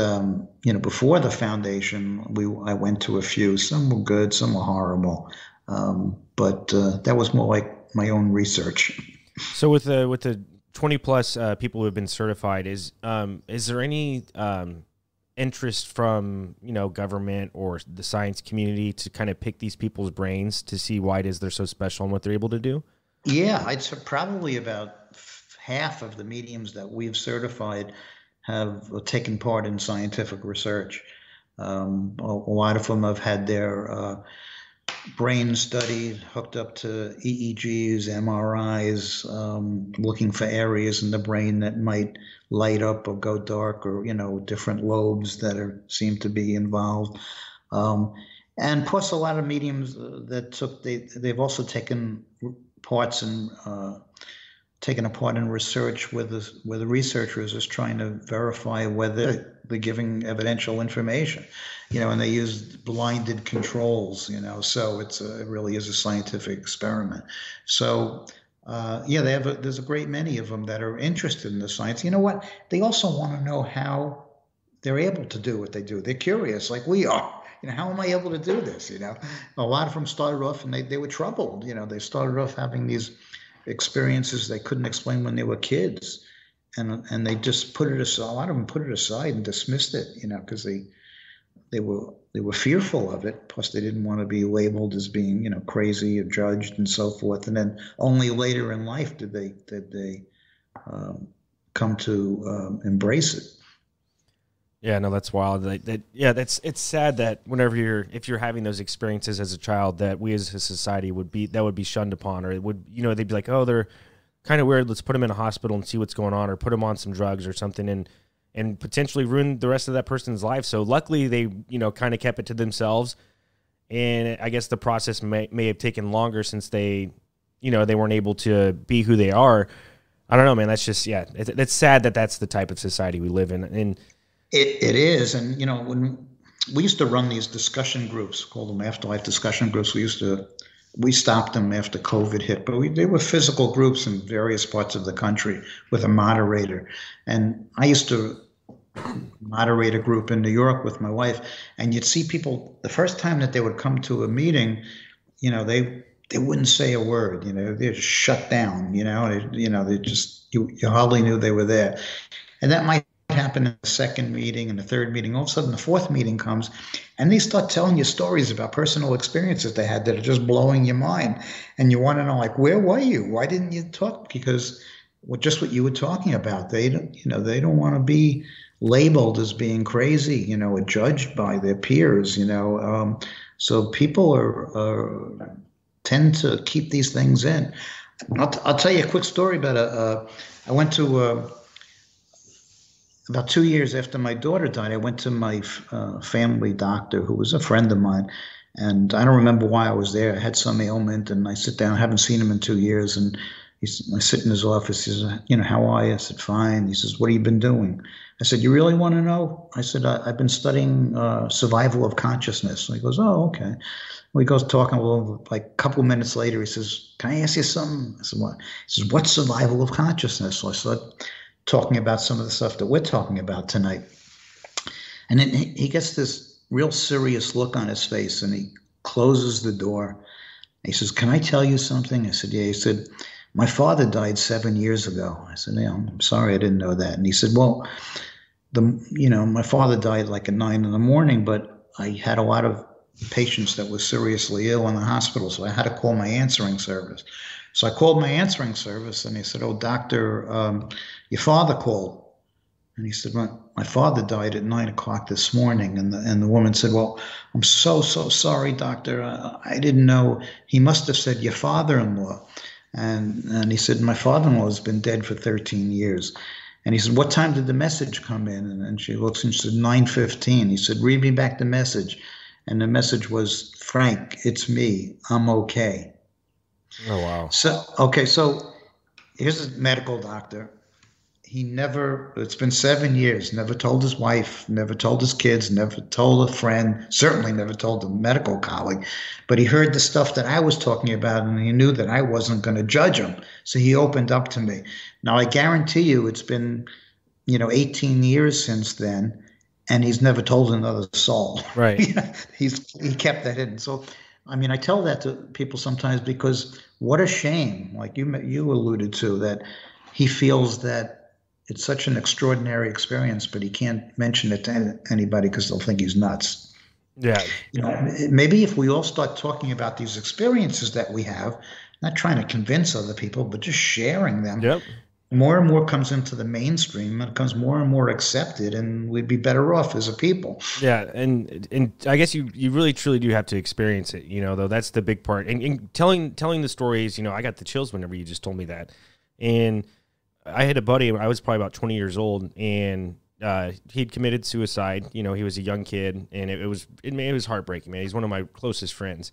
B: before the foundation, I went to a few. Some were good, some were horrible. But that was more like my own research.
A: So with the 20 plus people who have been certified, is there any interest from government or the science community to kind of pick these people's brains to see why it is they're so special and what they're able to do?
B: Yeah, I'd say probably about half of the mediums that we've certified have taken part in scientific research. A lot of them have had their brain studied, hooked up to EEGs, MRIs, looking for areas in the brain that might light up or go dark, or different lobes that seem to be involved. And plus, a lot of mediums they've also taken parts in taken a part in research where the researchers is trying to verify whether they're giving evidential information, and they use blinded controls, so it really is a scientific experiment. So, there's a great many of them that are interested in the science. You know what? They also want to know how they're able to do what they do. They're curious, like we are. How am I able to do this? A lot of them started off and they were troubled. They started off having these experiences they couldn't explain when they were kids, and they just put it aside. A lot of them put it aside and dismissed it, because they were fearful of it. Plus, they didn't want to be labeled as being crazy or judged and so forth. And then only later in life did they come to embrace it.
A: Yeah, no, that's wild. It's sad that if you're having those experiences as a child, that we as a society would be shunned upon, or it would, they'd be like, oh, they're kind of weird. Let's put them in a hospital and see what's going on, or put them on some drugs or something, and potentially ruin the rest of that person's life. So luckily they, kind of kept it to themselves. And I guess the process may have taken longer since they weren't able to be who they are. I don't know, man. That's just, it's sad that that's the type of society we live in. And
B: it is. And, when we used to run these discussion groups, called them afterlife discussion groups, we stopped them after COVID hit, but they were physical groups in various parts of the country with a moderator. And I used to moderate a group in New York with my wife, and you'd see people, the first time that they would come to a meeting, they wouldn't say a word, they're just shut down, they just, you hardly knew they were there. And that might happen in the second meeting and the third meeting. All of a sudden, the fourth meeting comes, and they start telling you stories about personal experiences they had that are just blowing your mind. And you want to know, like, where were you? Why didn't you talk? Because just what you were talking about, they don't want to be labeled as being crazy, or judged by their peers, so people tend to keep these things in. I'll tell you a quick story about I went to about 2 years after my daughter died, I went to my family doctor, who was a friend of mine. And I don't remember why I was there. I had some ailment, and I sit down. I haven't seen him in 2 years, and I sit in his office. He says, how are you? I said, fine. He says, what have you been doing? I said, you really want to know? I said, I've been studying survival of consciousness. And he goes, oh, okay. Well, he goes talking a little, like a couple of minutes later, he says, can I ask you something? I said, what? He says, what's survival of consciousness? So I started talking about some of the stuff that we're talking about tonight. And then he gets this real serious look on his face, and he closes the door. He says, can I tell you something? I said, yeah. He said, my father died 7 years ago. I said, yeah, I'm sorry, I didn't know that. And he said, well, my father died like at 9 a.m, but I had a lot of patients that were seriously ill in the hospital, so I had to call my answering service. So I called my answering service, and he said, oh, doctor, your father called. And he said, my father died at 9 o'clock this morning. And the woman said, well, I'm so sorry, doctor. I didn't know. He must have said your father-in-law. And he said, my father-in-law has been dead for 13 years. And he said, what time did the message come in? And she looks and she said, 9:15. He said, read me back the message. And the message was, Frank, it's me. I'm okay.
A: Oh, wow.
B: So here's a medical doctor. It's been 7 years, never told his wife, never told his kids, never told a friend, certainly never told a medical colleague. But he heard the stuff that I was talking about, and he knew that I wasn't going to judge him. So he opened up to me. Now, I guarantee you it's been, 18 years since then, and he's never told another soul.
A: Right.
B: He kept that hidden. So, I tell that to people sometimes because what a shame, like you alluded to, that he feels that it's such an extraordinary experience, but he can't mention it to anybody because they'll think he's nuts.
A: Yeah.
B: Maybe if we all start talking about these experiences that we have, not trying to convince other people, but just sharing them,
A: Yep.
B: more and more comes into the mainstream, and it becomes more and more accepted, and we'd be better off as a people.
A: Yeah, and I guess you really truly do have to experience it, though that's the big part. And telling the stories, I got the chills whenever you just told me that. And I had a buddy, I was probably about 20 years old, and he'd committed suicide. He was a young kid, and it was heartbreaking, man. He's one of my closest friends.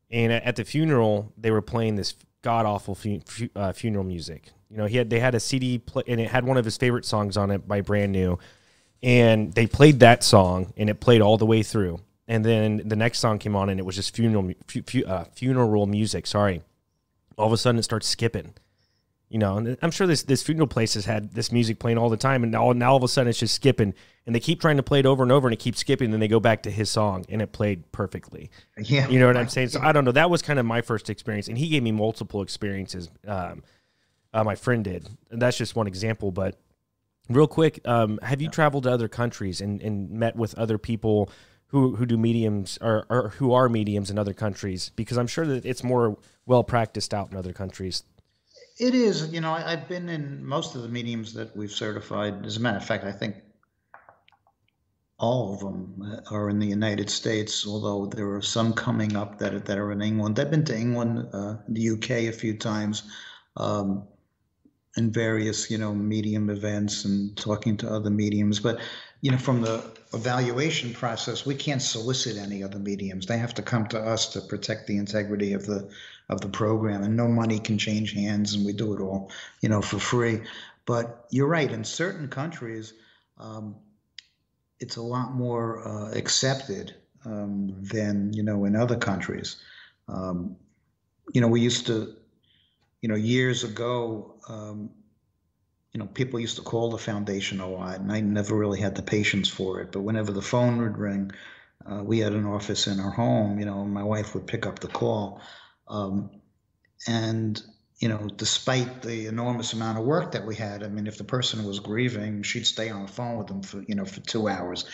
A: And at the funeral, they were playing this god-awful funeral music. They had a CD and it had one of his favorite songs on it by Brand New. And they played that song, and it played all the way through. And then the next song came on, and it was just funeral music. Sorry. All of a sudden, it starts skipping. And I'm sure this funeral place has had this music playing all the time, and now all of a sudden it's just skipping, and they keep trying to play it over and over, and it keeps skipping, and then they go back to his song, and it played perfectly.
B: Yeah,
A: you know what I'm saying? So I don't know. That was kind of my first experience, and he gave me multiple experiences. My friend did, and that's just one example. But real quick, have you traveled to other countries and met with other people who do mediums or who are mediums in other countries? Because I'm sure that it's more well practiced out in other countries.
B: It is. I've been in most of the mediums that we've certified. As a matter of fact, I think all of them are in the United States, although there are some coming up that are in England. I've been to England, the UK a few times, in various, medium events and talking to other mediums. But, from the evaluation process, we can't solicit any other mediums. They have to come to us to protect the integrity of the program, and no money can change hands, and we do it all, for free. But you're right, in certain countries, it's a lot more accepted than, in other countries. We used to, years ago, people used to call the foundation a lot, and I never really had the patience for it. But whenever the phone would ring, we had an office in our home, my wife would pick up the call. And, despite the enormous amount of work that we had, if the person was grieving, she'd stay on the phone with them for 2 hours.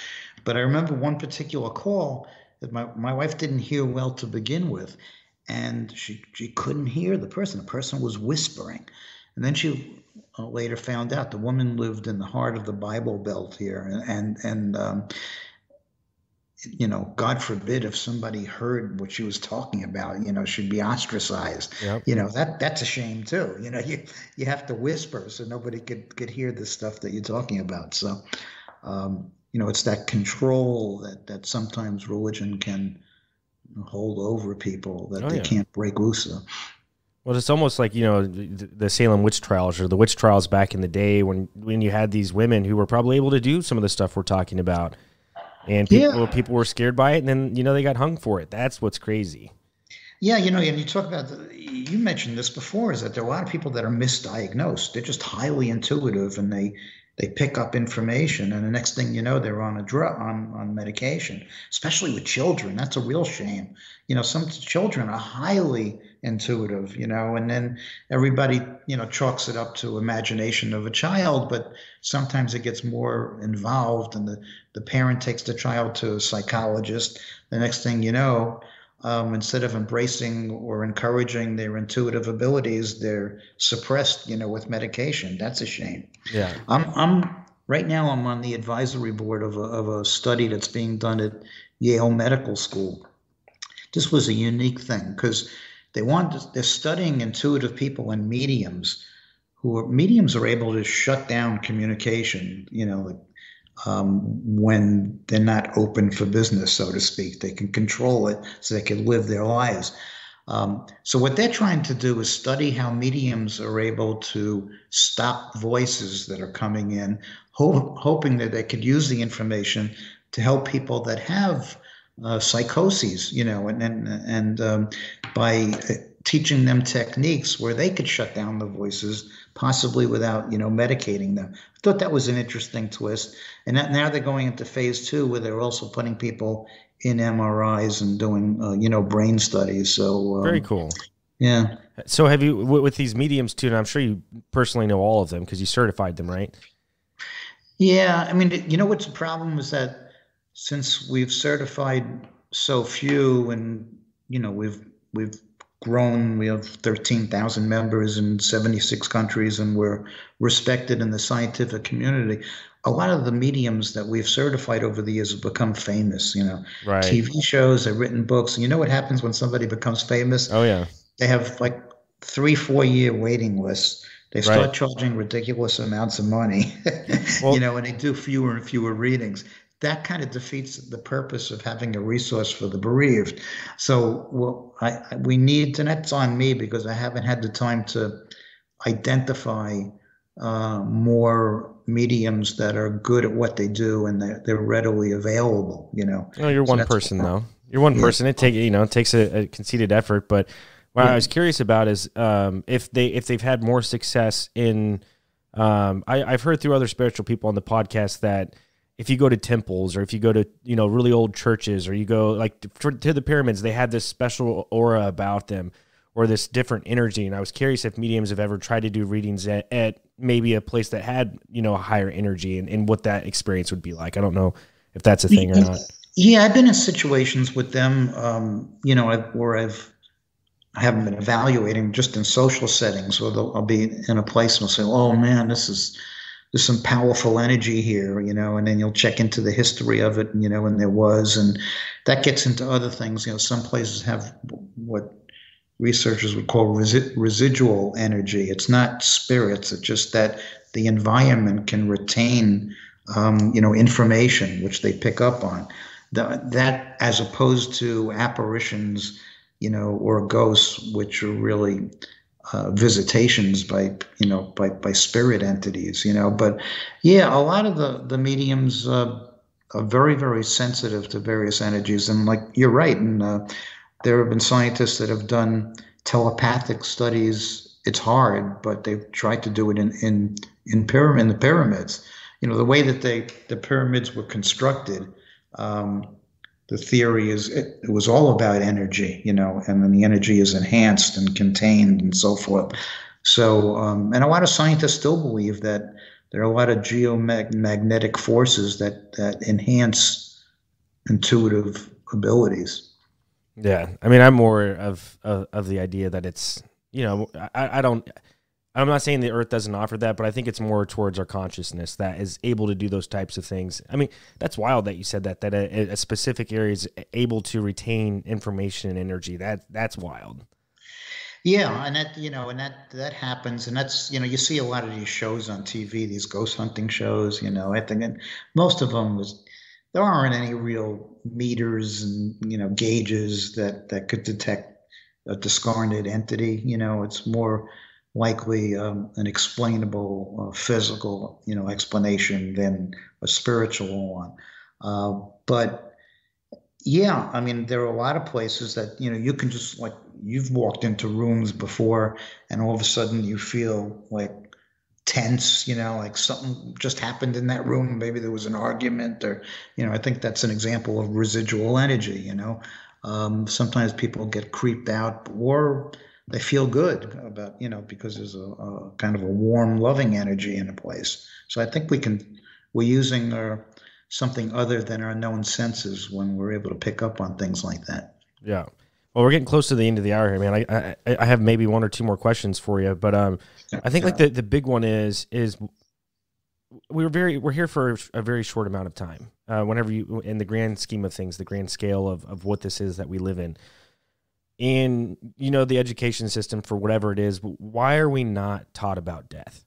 B: But I remember one particular call that my wife didn't hear well to begin with, and she couldn't hear the person. The person was whispering. And then she later found out the woman lived in the heart of the Bible Belt here. And God forbid if somebody heard what she was talking about, she'd be ostracized.
A: Yep.
B: That's a shame too. You have to whisper so nobody could hear the stuff that you're talking about. So, it's that control that sometimes religion can hold over people that
A: Oh
B: they
A: yeah.
B: can't break loose of.
A: Well, it's almost like, the Salem witch trials or the witch trials back in the day when you had these women who were probably able to do some of the stuff we're talking about, and
B: Yeah.
A: people were scared by it, and then, they got hung for it. That's what's crazy.
B: Yeah, and you talk about you mentioned this before, is that there are a lot of people that are misdiagnosed. They're just highly intuitive and they pick up information, and the next thing you know, they're on a drug on medication, especially with children. That's a real shame. Some children are highly intuitive, and then everybody, chalks it up to imagination of a child, but sometimes it gets more involved, and the parent takes the child to a psychologist. The next thing you know, instead of embracing or encouraging their intuitive abilities, they're suppressed, with medication. That's a shame.
A: Yeah.
B: I'm right now. I'm on the advisory board of a study that's being done at Yale Medical School. This was a unique thing because they're studying intuitive people and mediums. Mediums are able to shut down communication. Like when they're not open for business, so to speak. They can control it so they can live their lives. So what they're trying to do is study how mediums are able to stop voices that are coming in, hoping that they could use the information to help people that have psychoses, and by teaching them techniques where they could shut down the voices, possibly without, medicating them. I thought that was an interesting twist. And now they're going into phase 2, where they're also putting people in MRIs and doing, brain studies. So
A: Very cool.
B: Yeah.
A: So have you, with these mediums too, and I'm sure you personally know all of them because you certified them, right?
B: Yeah. I mean, what's the problem is that since we've certified so few, and, we've grown, we have 13,000 members in 76 countries, and we're respected in the scientific community. A lot of the mediums that we've certified over the years have become famous,
A: Right.
B: TV shows, have written books. And you know what happens when somebody becomes famous?
A: Oh yeah.
B: They have like 3-4 year waiting lists. They start
A: Right.
B: charging ridiculous amounts of money,
A: Well,
B: and they do fewer and fewer readings. That kind of defeats the purpose of having a resource for the bereaved. So, we need, and that's on me because I haven't had the time to identify more mediums that are good at what they do, and they're readily available.
A: oh, you're
B: So
A: one
B: that's
A: person though. You're one person. It takes a conceited effort. But what I was curious about is if they've had more success in. I've heard through other spiritual people on the podcast that if you go to temples or if you go to really old churches or you go like to the pyramids, they have this special aura about them or this different energy. And I was curious if mediums have ever tried to do readings at maybe a place that had a higher energy and what that experience would be like. I don't know if that's a thing or not.
B: Yeah, I've been in situations with them, where I haven't been evaluating, just in social settings, where I'll be in a place and I'll say, "Oh man, there's some powerful energy here," and then you'll check into the history of it, and there was, and that gets into other things. Some places have what researchers would call residual energy. It's not spirits. It's just that the environment can retain, information which they pick up on. That as opposed to apparitions, or ghosts, which are really visitations by spirit entities. But yeah, a lot of the mediums are very, very sensitive to various energies, and like you're right, and there have been scientists that have done telepathic studies. It's hard, but they've tried to do it in the pyramids. The way that the pyramids were constructed. The theory is it was all about energy, and then the energy is enhanced and contained and so forth. So, and a lot of scientists still believe that there are a lot of geomagnetic forces that enhance intuitive abilities.
A: Yeah, I mean, I'm more of the idea that it's I don't. I'm not saying the earth doesn't offer that, but I think it's more towards our consciousness that is able to do those types of things. I mean, that's wild that you said that a specific area is able to retain information and energy. That's wild.
B: Yeah, and that happens, and that's you see a lot of these shows on TV, these ghost hunting shows. I think and most of them was there aren't any real meters and gauges that could detect a discarnate entity. It's more likely an explainable physical explanation than a spiritual one. But yeah, I mean, there are a lot of places that, you can just like you've walked into rooms before and all of a sudden you feel like tense, like something just happened in that room. Maybe there was an argument or, I think that's an example of residual energy. Sometimes people get creeped out or they feel good about, because there's a kind of a warm, loving energy in a place. So I think we're using something other than our known senses when we're able to pick up on things like that.
A: Yeah. Well, we're getting close to the end of the hour here, man. I have maybe one or two more questions for you, but I think like the big one is we're here for a very short amount of time. Whenever you in the grand scheme of things, the grand scale of what this is that we live in the education system for whatever it is, why are we not taught about death?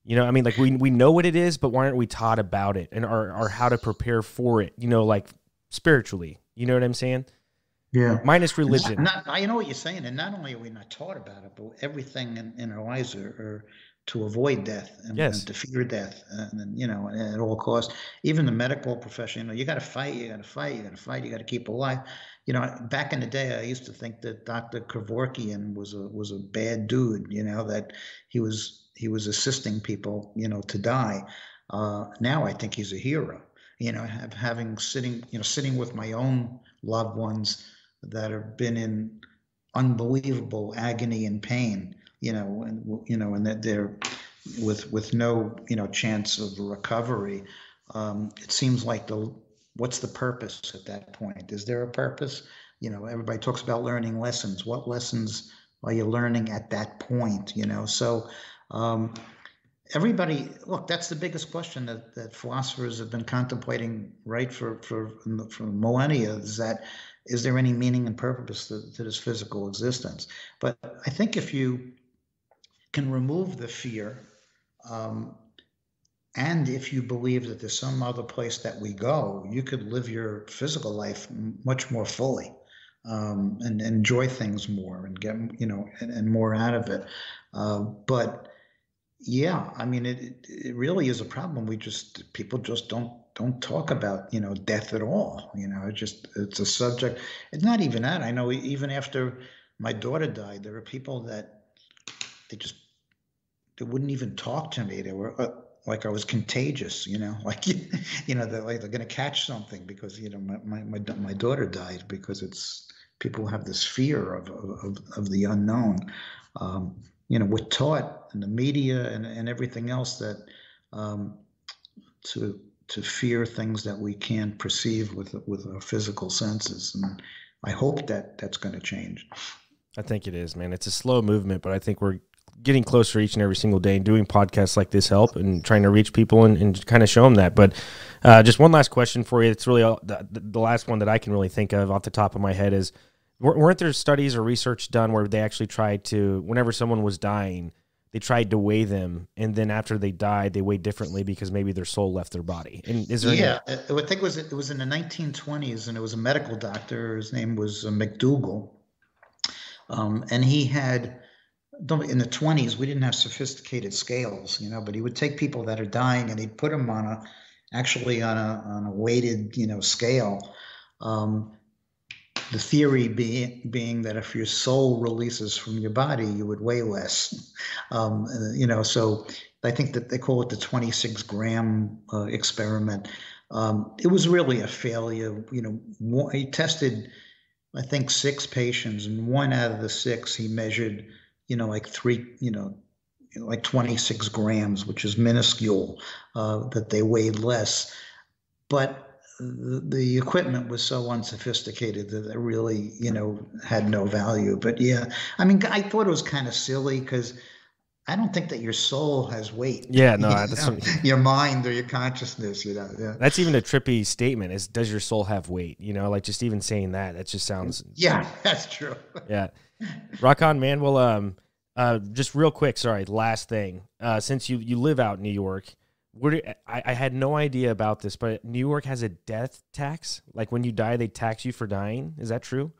A: I mean, like we know what it is, but why aren't we taught about it and or how to prepare for it? Like spiritually. You know what I'm saying?
B: Yeah.
A: Minus religion.
B: I know what you're saying, and not only are we not taught about it, but everything in our lives are to avoid death and to fear death, and at all costs. Even the medical profession, you got to fight, you got to fight, you got to fight, you got to keep alive. Back in the day, I used to think that Dr. Kevorkian was a bad dude. That he was assisting people, to die. Now I think he's a hero. Having sitting with my own loved ones that have been in unbelievable agony and pain, and that they're with no, chance of recovery. It seems like what's the purpose at that point? Is there a purpose? Everybody talks about learning lessons. What lessons are you learning at that point? So everybody, look, that's the biggest question that philosophers have been contemplating, right, for millennia, is there any meaning and purpose to this physical existence? But I think if you can remove the fear, and if you believe that there's some other place that we go, you could live your physical life much more fully, and enjoy things more and get, and more out of it. But yeah, I mean, it really is a problem. People just don't talk about, death at all. It's a subject. It's not even that. I know even after my daughter died, there were people that they wouldn't even talk to me. They were like I was contagious, like, they're like they're going to catch something because, my daughter died, because people have this fear of the unknown. We're taught in the media and everything else that to fear things that we can't perceive with our physical senses, and I hope that's going to change.
A: I think it is, man. It's a slow movement, but I think we're getting closer each and every single day, and doing podcasts like this help and trying to reach people and kind of show them that. But just one last question for you. It's really the last one that I can really think of off the top of my head is, weren't there studies or research done where they actually tried to, whenever someone was dying, they tried to weigh them, and then after they died, they weighed differently because maybe their soul left their body? And is there
B: I think it was in the 1920s, and it was a medical doctor. His name was McDougall, and he had, in the 20s, we didn't have sophisticated scales, but he would take people that are dying and he'd put them on a weighted, scale. The theory being that if your soul releases from your body, you would weigh less. So I think that they call it the 26-gram experiment. It was really a failure. He tested, I think, 6 patients, and 1 out of the 6 he measured, like 26 grams, which is minuscule, that they weighed less. But the equipment was so unsophisticated that it really, had no value. But yeah, I mean, I thought it was kind of silly because I don't think that your soul has weight.
A: Yeah, no,
B: Your mind or your consciousness, Yeah.
A: that's even a trippy statement. Is does your soul have weight? Like just even saying that, that just sounds.
B: Yeah, that's true.
A: Yeah, rock on, man. Well, just real quick, sorry, last thing. Since you live out in New York, I had no idea about this, but New York has a death tax. Like when you die, they tax you for dying. Is that true?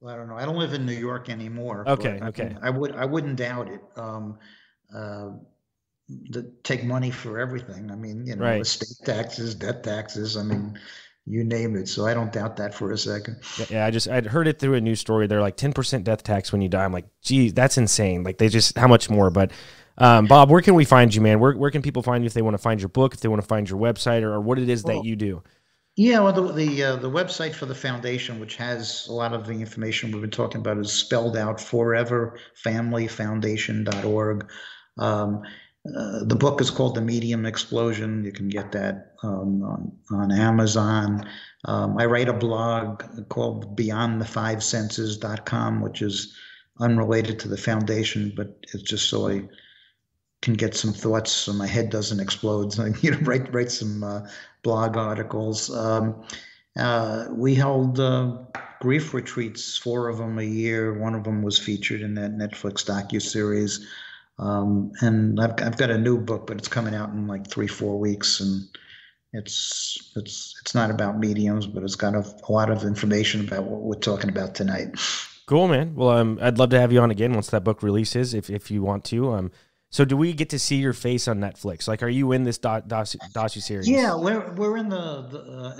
B: Well, I don't know. I don't live in New York anymore.
A: Okay,
B: But
A: okay,
B: I wouldn't doubt it. Uh, take money for everything. I mean,
A: right.
B: estate taxes, death taxes. I mean, you name it. So I don't doubt that for a second.
A: Yeah, I'd heard it through a news story. They're like 10% death tax when you die. I'm like, geez, that's insane. Like they just how much more? But Bob, where can we find you, man? Where can people find you if they want to find your book, if they want to find your website, or what it is that you do?
B: Yeah, well, the website for the foundation, which has a lot of the information we've been talking about, is spelled out foreverfamilyfoundation.org. Um, the book is called The Medium Explosion. You can get that on Amazon. I write a blog called BeyondThe5Senses.com, which is unrelated to the foundation, but it's just so I can get some thoughts so my head doesn't explode. So write some blog articles. We held grief retreats, 4 of them a year. One of them was featured in that Netflix docuseries. And I've got a new book, but it's coming out in like 3-4 weeks, and it's not about mediums, but it's got a lot of information about what we're talking about tonight.
A: Cool, man. Well, I'd love to have you on again once that book releases, if you want to. So do we get to see your face on Netflix? Like, are you in this docu-series?
B: Yeah, we're in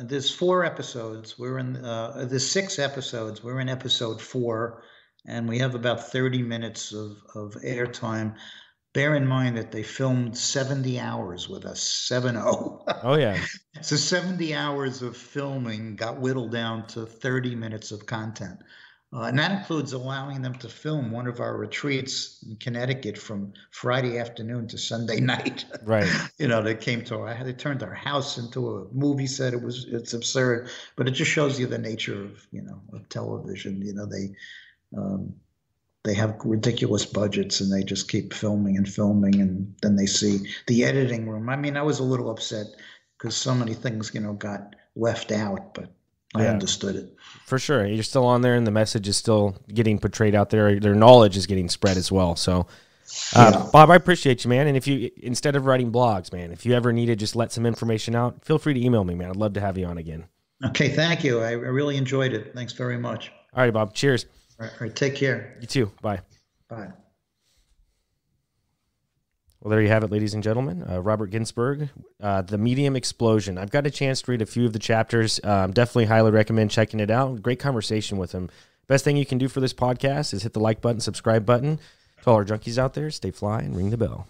B: there's 4 episodes. There's 6 episodes. We're in episode 4, and we have about 30 minutes of airtime. Bear in mind that they filmed 70 hours with us, 70.
A: Oh, yeah.
B: So 70 hours of filming got whittled down to 30 minutes of content. And that includes allowing them to film one of our retreats in Connecticut from Friday afternoon to Sunday night.
A: Right.
B: They turned our house into a movie set. It's absurd, but it just shows you the nature of television. They have ridiculous budgets, and they just keep filming and filming, and then they see the editing room. I mean, I was a little upset because so many things, got left out, but I understood it.
A: For sure. You're still on there, and the message is still getting portrayed out there. Their knowledge is getting spread as well. So, Bob, I appreciate you, man. And if you, instead of writing blogs, man, if you ever need to just let some information out, feel free to email me, man. I'd love to have you on again.
B: Okay, thank you. I really enjoyed it. Thanks very much.
A: All right, Bob. Cheers.
B: All right, take care.
A: You too. Bye.
B: Bye.
A: Well, there you have it, ladies and gentlemen. Robert Ginsberg, The Medium Explosion. I've got a chance to read a few of the chapters. Definitely highly recommend checking it out. Great conversation with him. Best thing you can do for this podcast is hit the like button, subscribe button. To all our junkies out there, stay fly and ring the bell.